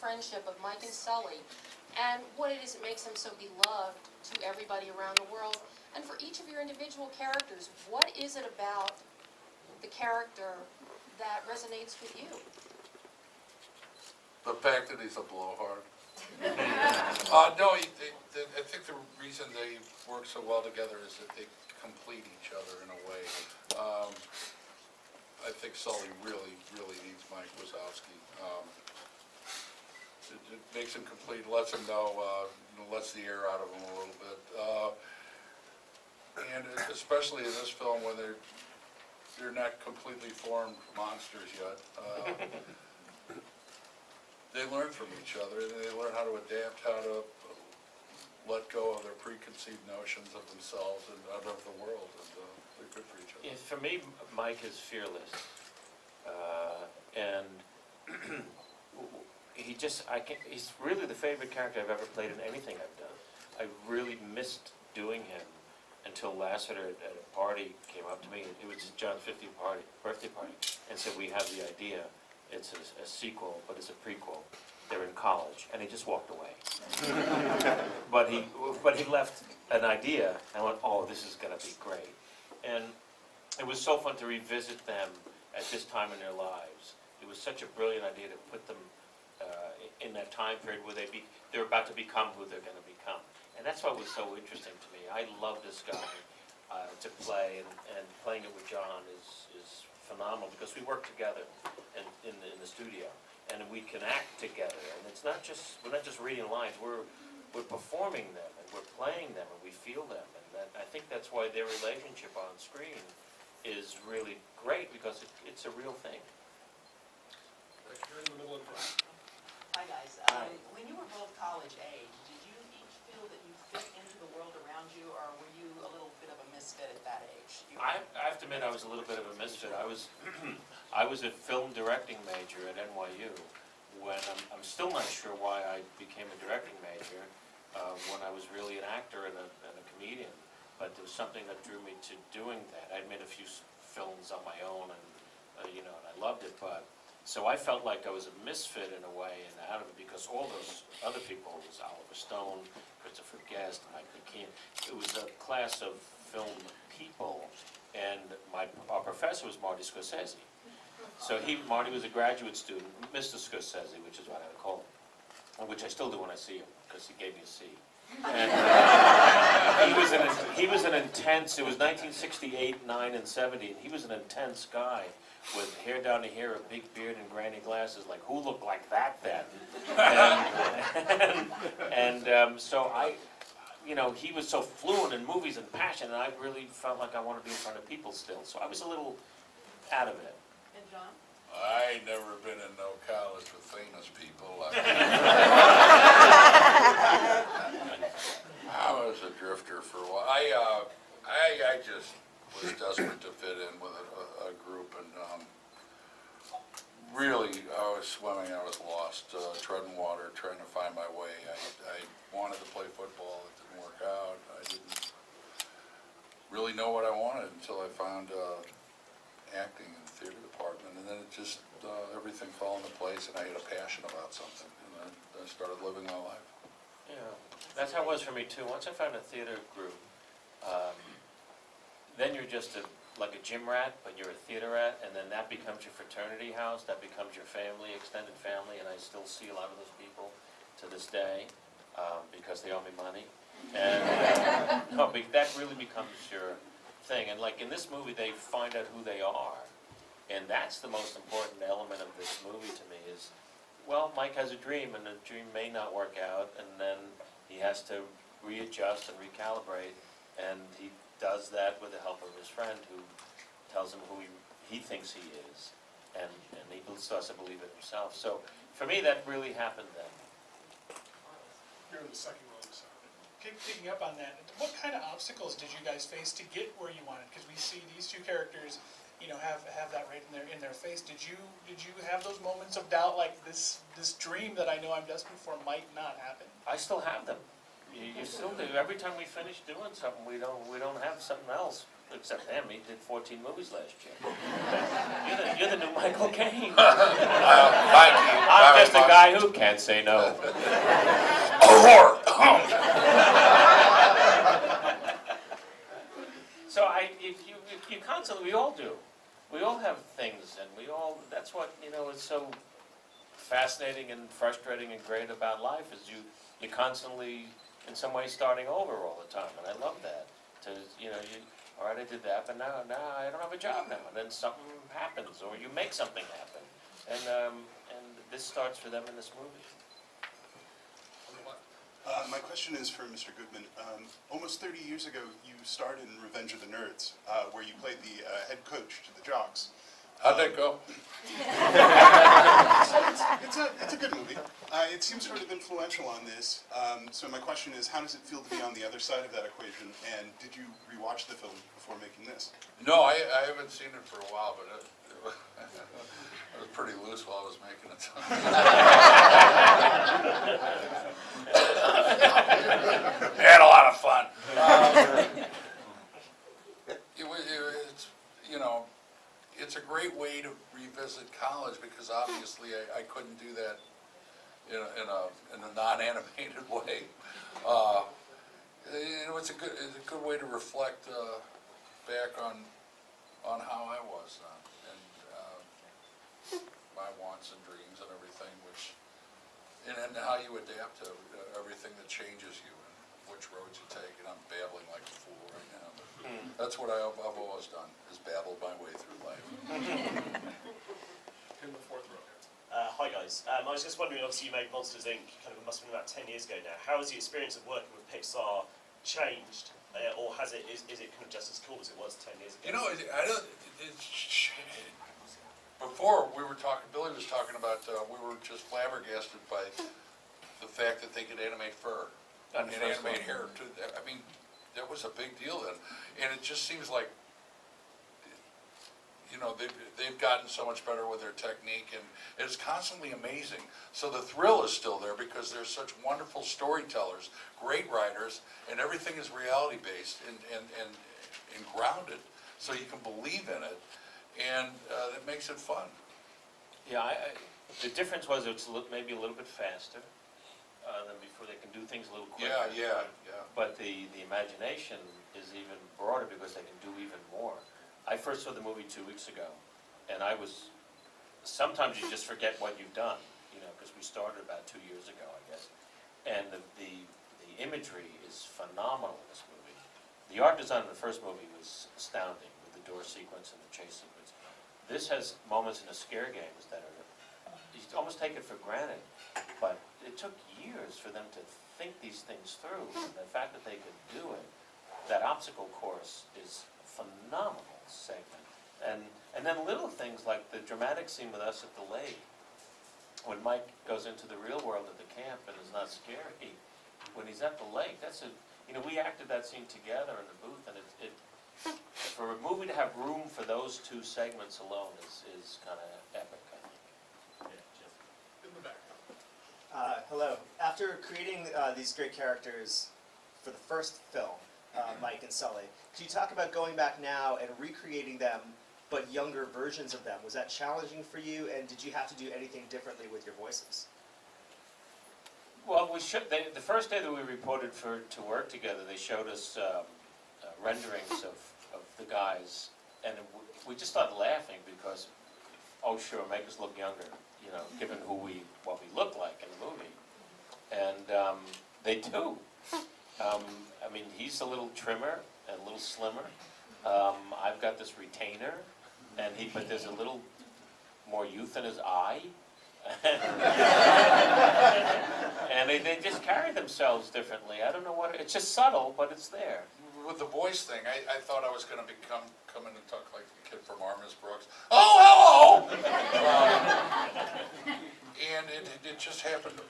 friendship of Mike and Sulley, and what it is that makes them so beloved to everybody around the world. And for each of your individual characters, what is it about the character that resonates with you? The fact that he's a blowhard. No, I think the reason they work so well together is that they complete each other in a way. I think Sulley really needs Mike Wazowski. It makes him complete, lets him know, lets the air out of him a little bit. And especially in this film when they're not completely formed monsters yet. They learn from each other, and they learn how to adapt, how to let go of their preconceived notions of themselves and of the world, and they're good for each other. Yeah, for me, Mike is fearless, and he's really the favorite character I've ever played in anything I've done. I really missed doing him until Lassiter at a party came up to me. It was John's 50th birthday party, and said, we have the idea. It's a sequel, but it's a prequel. They're in college, and he just walked away. but he left an idea, and I went, oh, this is going to be great. And it was so fun to revisit them at this time in their lives. It was such a brilliant idea to put them in that time period where they're about to become who they're going to become. And that's what was so interesting to me. I love this guy to play, and playing it with John is phenomenal because we work together in the studio, and we can act together. And we're not just reading lines. We're performing them, and we're playing them, and we feel them. And I think that's why their relationship on screen is really great because it's a real thing. You're in the middle of the front. Hi guys. When you were both college age, did you each feel that you fit into the world around you, or were you a little bit of a misfit at that age? I have to admit I was a little bit of a misfit. I was a film directing major at NYU when I'm still not sure why I became a directing major when I was really an actor and a comedian. But there was something that drew me to doing that. I'd made a few films on my own, and and I loved it. But so I felt like I was a misfit in a way and out of it because all those other people, it was Oliver Stone, Christopher Guest, Mike McKean. It was a class of film people, and our professor was Marty Scorsese. So Marty was a graduate student, Mr. Scorsese, which is what I call him, which I still do when I see him because he gave me a C. And he was an intense. It was 1968, 9, and 70, and he was an intense guy with hair down to here, a big beard, and granny glasses. Like, who looked like that then? So he was so fluent in movies and passion, and I really felt like I wanted to be in front of people still. So I was a little out of it. And John? I ain't never been in no college with famous people. I was a drifter for a while. I just was desperate to fit in with a group, and really, I was swimming, I was lost, treading water, trying to find my way. I wanted to play football, it didn't work out. I didn't really know what I wanted until I found acting in the theater department, and then it just, everything fell into place, and I had a passion about something, and I started living my life. Yeah, that's how it was for me too. Once I found a theater group, then you're just like a gym rat, but you're a theater rat, and then that becomes your fraternity house, that becomes your family, extended family, and I still see a lot of those people to this day because they owe me money. And that really becomes your thing. And like in this movie, they find out who they are, and that's the most important element of this movie to me is, well, Mike has a dream, and the dream may not work out, and then he has to readjust and recalibrate, and he does that with the help of his friend who tells him who he thinks he is, and he starts to believe it himself. So for me, that really happened then. You're in the second one, so. Picking up on that, what kind of obstacles did you guys face to get where you wanted? Because we see these two characters, have that right in their face. Did you have those moments of doubt, like this dream that I know I'm destined for might not happen? I still have them. You still do. Every time we finish doing something, we don't have something else except him. He did 14 movies last year. You're the new Michael Caine. Thank you I'm very just a much. guy who can't say no. So you constantly, we all do. We all have things, and that's what, is so fascinating and frustrating and great about life, is you're constantly, in some way, starting over all the time, and I love that. All right, I did that, but now I don't have a job now, and then something happens, or you make something happen. And this starts for them in this movie. My question is for Mr. Goodman. Almost 30 years ago, you starred in Revenge of the Nerds, where you played the head coach to the Jocks. How'd that go? It's a good movie. It seems sort of influential on this. So my question is, how does it feel to be on the other side of that equation? And did you rewatch the film before making this? No, I haven't seen it for a while, but it was pretty loose while I was making it. We had a lot of fun. It's a great way to revisit college, because obviously I couldn't do that in a non-animated way. It's a good way to reflect back on how I was and my wants and dreams and everything, and how you adapt to everything that changes you and which roads you take. And I'm babbling like a fool right now, but that's what I've always done, is babble my way through life. In the fourth row. Hi guys. I was just wondering, obviously you made Monsters Inc. it must have been about 10 years ago now. How has the experience of working with Pixar changed, or is it kind of just as cool as it was 10 years ago? Before Billy was talking about, we were just flabbergasted by the fact that they could animate fur and animate hair too. I mean, that was a big deal then, and it just seems like, they've gotten so much better with their technique, and it's constantly amazing. So the thrill is still there, because they're such wonderful storytellers, great writers, and everything is reality based and grounded, so you can believe in it, and that makes it fun. Yeah, the difference was it's maybe a little bit faster than before. They can do things a little quicker. Yeah. But the imagination is even broader, because they can do even more. I first saw the movie 2 weeks ago, and sometimes you just forget what you've done, because we started about 2 years ago, I guess. And the imagery is phenomenal in this movie. The art design in the first movie was astounding, with the door sequence and the chase sequence. This has moments in the scare games that you almost take it for granted, but it took years for them to think these things through. And the fact that they could do it, that obstacle course is phenomenal segment. And then little things like the dramatic scene with us at the lake, when Mike goes into the real world at the camp and is not scary. When he's at the lake, we acted that scene together in the booth, and it for a movie to have room for those two segments alone is kind of epic, I think. Yeah, in the back. Hello. After creating these great characters for the first film, Mike and Sulley, could you talk about going back now and recreating them, but younger versions of them? Was that challenging for you, and did you have to do anything differently with your voices? Well, the first day that we reported to work together, they showed us renderings of the guys, and we just started laughing because, oh sure, make us look younger, given what we look like in the movie. And they do. He's a little trimmer and a little slimmer. I've got this retainer, but there's a little more youth in his eye. And they just carry themselves differently. I don't know it's just subtle, but it's there. With the voice thing, I thought I was going to come in and talk like the kid from Artemis Brooks. Oh, hello! And it just happened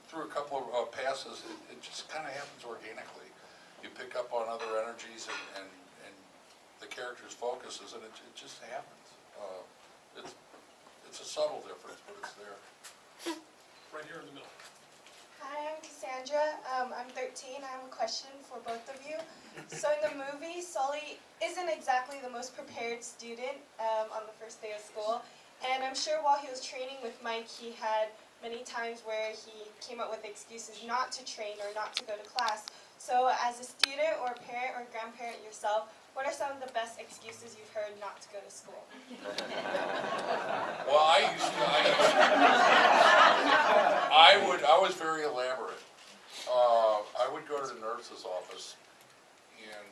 through a couple of passes. It just kind of happens organically. You pick up on other energies and the character's focuses, and it just happens. It's a subtle difference, but it's there. Right here in the middle. Hi, I'm Cassandra. Sandra. I'm 13. I have a question for both of you. So in the movie, Sulley isn't exactly the most prepared student on the first day of school. And I'm sure while he was training with Mike, he had many times where he came up with excuses not to train or not to go to class. So as a student or parent or grandparent yourself, what are some of the best excuses you've heard not to go to school? Well, I was very elaborate. I would go to the nurse's office and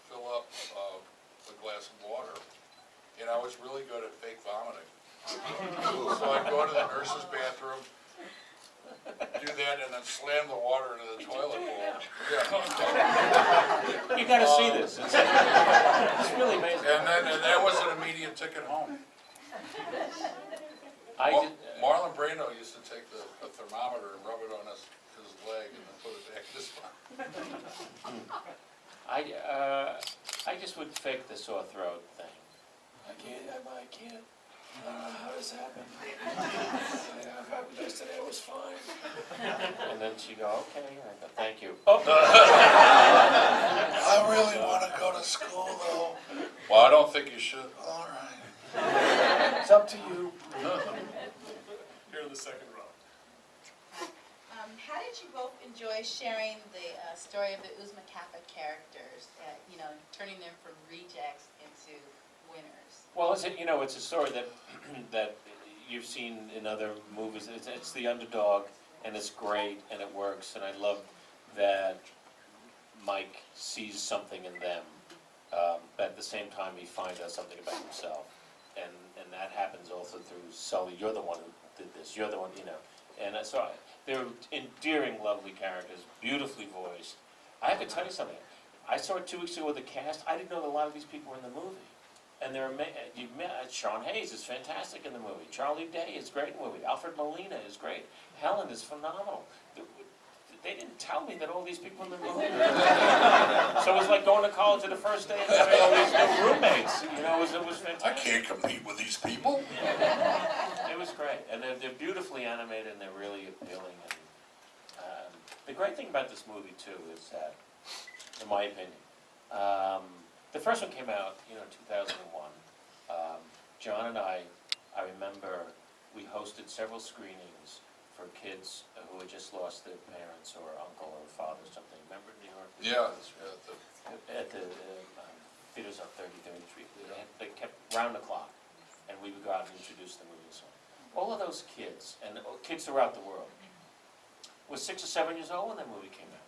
fill up a glass of water, and I was really good at fake vomiting. So I'd go to the nurse's bathroom, do that, and then slam the water into the toilet bowl. Yeah. You gotta see this. It's really amazing. And that was an immediate ticket home. Marlon Brando used to take the thermometer and rub it on his leg and then put it back this one. I just would fake the sore throat thing. I can't. How does that happen? Yesterday I was fine. And then she'd go, okay, and I go, thank you. Oh. I really want to go to school though. Well, I don't think you should. All right. It's up to you. Here in the second row. How did you both enjoy sharing the story of the Uzma Kappa characters, turning them from rejects into winners? Well, it's a story that that you've seen in other movies. It's the underdog, and it's great, and it works, and I love that Mike sees something in them, but at the same time he finds out something about himself, and that happens also through Sulley. You're the one who did this. You're the one, and so they're endearing, lovely characters, beautifully voiced. I have to tell you something. I saw it 2 weeks ago with the cast. I didn't know that a lot of these people were in the movie. And you've met Sean Hayes is fantastic in the movie. Charlie Day is great in the movie. Alfred Molina is great. Helen is phenomenal. They didn't tell me that all these people in the movie. So it was like going to college at the first day and having all these new roommates. It was fantastic. I can't compete with these people. It was great, and they're beautifully animated and they're really appealing. And the great thing about this movie too is that, in my opinion, the first one came out, in 2001. John and I remember we hosted several screenings for kids who had just lost their parents or uncle or father or something. Remember in New York? Yeah. At the theaters on 33rd Street. They kept round the clock, and we would go out and introduce the movie and so on. All of those kids, and kids throughout the world, were 6 or 7 years old when that movie came out.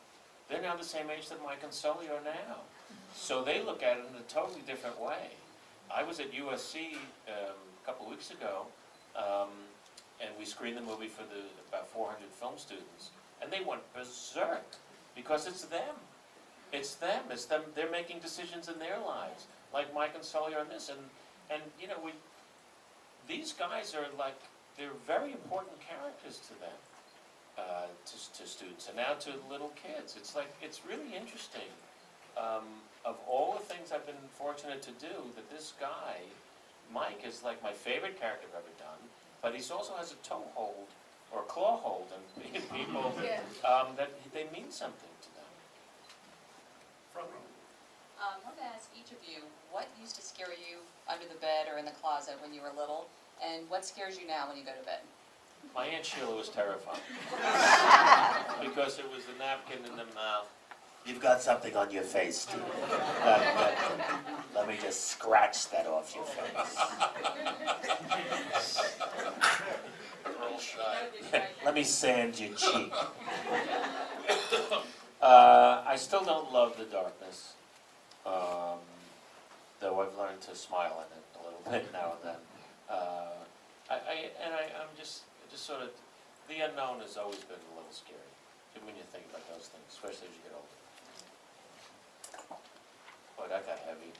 They're now the same age that Mike and Sulley are now. So they look at it in a totally different way. I was at USC a couple of weeks ago, and we screened the movie for about 400 film students, and they went berserk because it's them. It's them. They're making decisions in their lives, like Mike and Sulley are in this. And these guys are they're very important characters to them, to students, and now to little kids. It's really interesting. Of all the things I've been fortunate to do, that this guy, Mike, is like my favorite character I've ever done, but he also has a toehold or a claw hold in people that they mean something to them. Front row. I wanted to ask each of you, what used to scare you under the bed or in the closet when you were little, and what scares you now when you go to bed? My Aunt Sheila was terrifying because it was the napkin in the mouth. You've got something on your face, Steve. Let me just scratch that off your face. Real shy. Let me sand your cheek. I still don't love the darkness, though I've learned to smile in it a little bit now and then. I'm just sort of, the unknown has always been a little scary when you think about those things, especially as you get older. Boy, that got heavy.